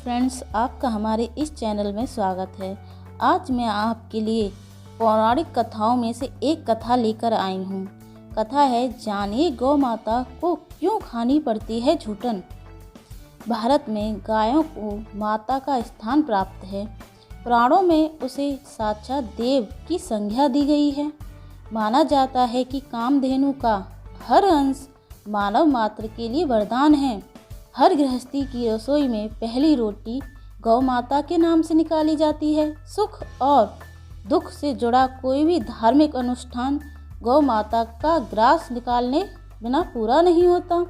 Friends, आपका हमारे इस चैनल में स्वागत है। आज मैं आपके लिए पौराणिक कथाओं में से एक कथा लेकर आई हूँ। कथा है, जानिए गौ माता को क्यों खानी पड़ती है झूठन। भारत में गायों को माता का स्थान प्राप्त है। पुराणों में उसे साक्षात देव की संज्ञा दी गई है। माना जाता है कि कामधेनु का हर अंश मानव मात्र के लिए वरदान है। हर गृहस्थी की रसोई में पहली रोटी गौ माता के नाम से निकाली जाती है। सुख और दुख से जुड़ा कोई भी धार्मिक अनुष्ठान गौ माता का ग्रास निकालने बिना पूरा नहीं होता।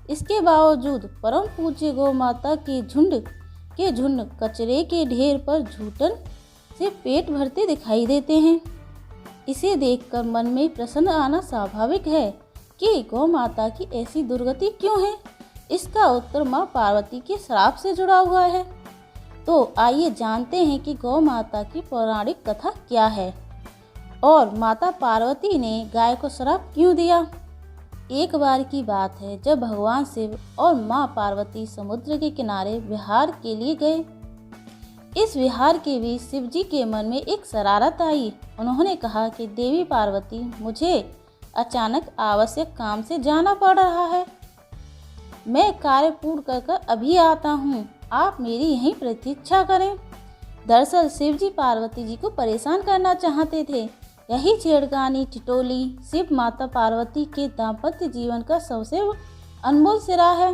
इसके बावजूद परम पूज्य गौ माता के झुंड कचरे के ढेर पर झूठन से पेट भरते दिखाई देते हैं। इसे देखकर मन में प्रश्न आना स्वाभाविक है कि गौ माता की ऐसी दुर्गति क्यों है। इसका उत्तर माँ पार्वती के श्राप से जुड़ा हुआ है। तो आइए जानते हैं कि गौ माता की पौराणिक कथा क्या है और माता पार्वती ने गाय को श्राप क्यों दिया। एक बार की बात है जब भगवान शिव और माँ पार्वती समुद्र के किनारे विहार के लिए गए। इस विहार के बीच शिव जी के मन में एक शरारत आई। उन्होंने कहा कि देवी पार्वती, मुझे अचानक आवश्यक काम से जाना पड़ रहा है। मैं कार्य पूर्ण कर अभी आता हूँ, आप मेरी यहीं प्रतीक्षा करें। दरअसल शिव जी पार्वती जी को परेशान करना चाहते थे। यही छेड़खानी ठिठोली शिव माता पार्वती के दाम्पत्य जीवन का सबसे अनमोल सिरा है।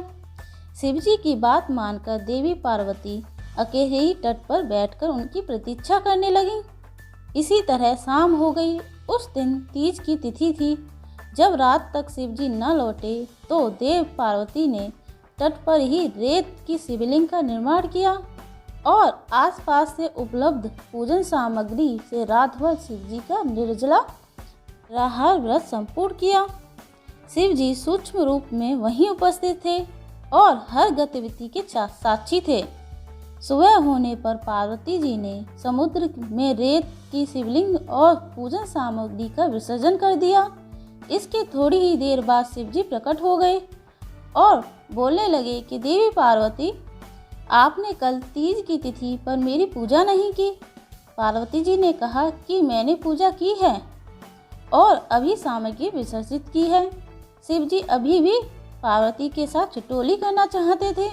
शिव जी की बात मानकर देवी पार्वती अकेले ही तट पर बैठकर उनकी प्रतीक्षा करने लगी। इसी तरह शाम हो गई। उस दिन तीज की तिथि थी। जब रात तक शिव जी न लौटे तो देव पार्वती ने तट पर ही रेत की शिवलिंग का निर्माण किया और आसपास से उपलब्ध पूजन सामग्री से रात भर शिव जी का निर्जला निराहार व्रत संपूर्ण किया। शिव जी सूक्ष्म रूप में वहीं उपस्थित थे और हर गतिविधि के साक्षी थे। सुबह होने पर पार्वती जी ने समुद्र में रेत की शिवलिंग और पूजन सामग्री का विसर्जन कर दिया। इसके थोड़ी ही देर बाद शिव जी प्रकट हो गए और बोलने लगे कि देवी पार्वती, आपने कल तीज की तिथि पर मेरी पूजा नहीं की। पार्वती जी ने कहा कि मैंने पूजा की है और अभी सामग्री विसर्जित की है। शिव जी अभी भी पार्वती के साथ ठिठोली करना चाहते थे।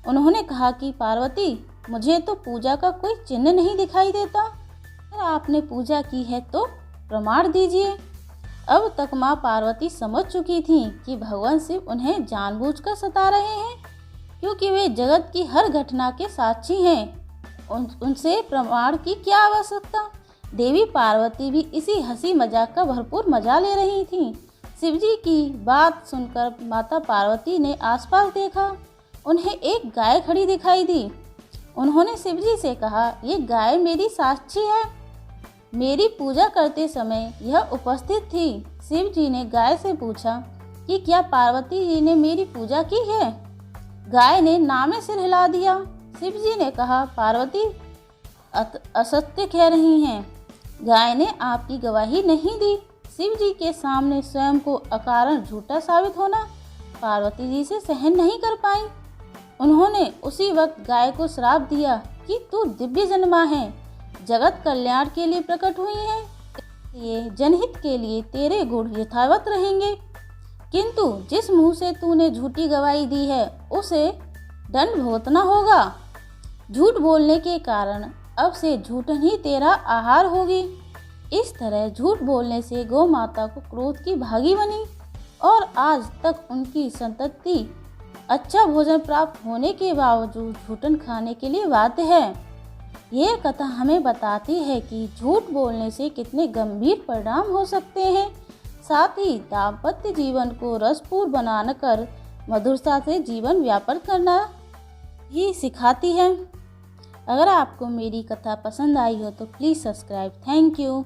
उन्होंने कहा कि पार्वती, मुझे तो पूजा का कोई चिन्ह नहीं दिखाई देता। अगर आपने पूजा की है तो प्रमाण दीजिए। अब तक माँ पार्वती समझ चुकी थीं कि भगवान शिव उन्हें जानबूझकर सता रहे हैं, क्योंकि वे जगत की हर घटना के साक्षी हैं। उनसे प्रमाण की क्या आवश्यकता। देवी पार्वती भी इसी हंसी मजाक का भरपूर मजा ले रही थीं। शिवजी की बात सुनकर माता पार्वती ने आसपास देखा। उन्हें एक गाय खड़ी दिखाई दी। उन्होंने शिवजी से कहा, ये गाय मेरी साक्षी है, मेरी पूजा करते समय यह उपस्थित थी। शिव जी ने गाय से पूछा कि क्या पार्वती जी ने मेरी पूजा की है। गाय ने नामे सिर हिला दिया। शिव जी ने कहा, पार्वती असत्य कह रही हैं, गाय ने आपकी गवाही नहीं दी। शिव जी के सामने स्वयं को अकारण झूठा साबित होना पार्वती जी से सहन नहीं कर पाई। उन्होंने उसी वक्त गाय को श्राप दिया कि तू दिव्य जन्मा है, जगत कल्याण के लिए प्रकट हुई है, इसलिए जनहित के लिए तेरे गुण यथावत रहेंगे। किंतु जिस मुंह से तूने झूठी गवाही दी है उसे दंड भुगतना होगा। झूठ बोलने के कारण अब से झूठन ही तेरा आहार होगी। इस तरह झूठ बोलने से गौ माता को क्रोध की भागी बनी और आज तक उनकी संतति अच्छा भोजन प्राप्त होने के बावजूद झूठन खाने के लिए बाध्य है। यह कथा हमें बताती है कि झूठ बोलने से कितने गंभीर परिणाम हो सकते हैं। साथ ही दाम्पत्य जीवन को रसपूर्ण बनाकर मधुरता से जीवन व्यापन करना ही सिखाती है। अगर आपको मेरी कथा पसंद आई हो तो प्लीज़ सब्सक्राइब। Thank you.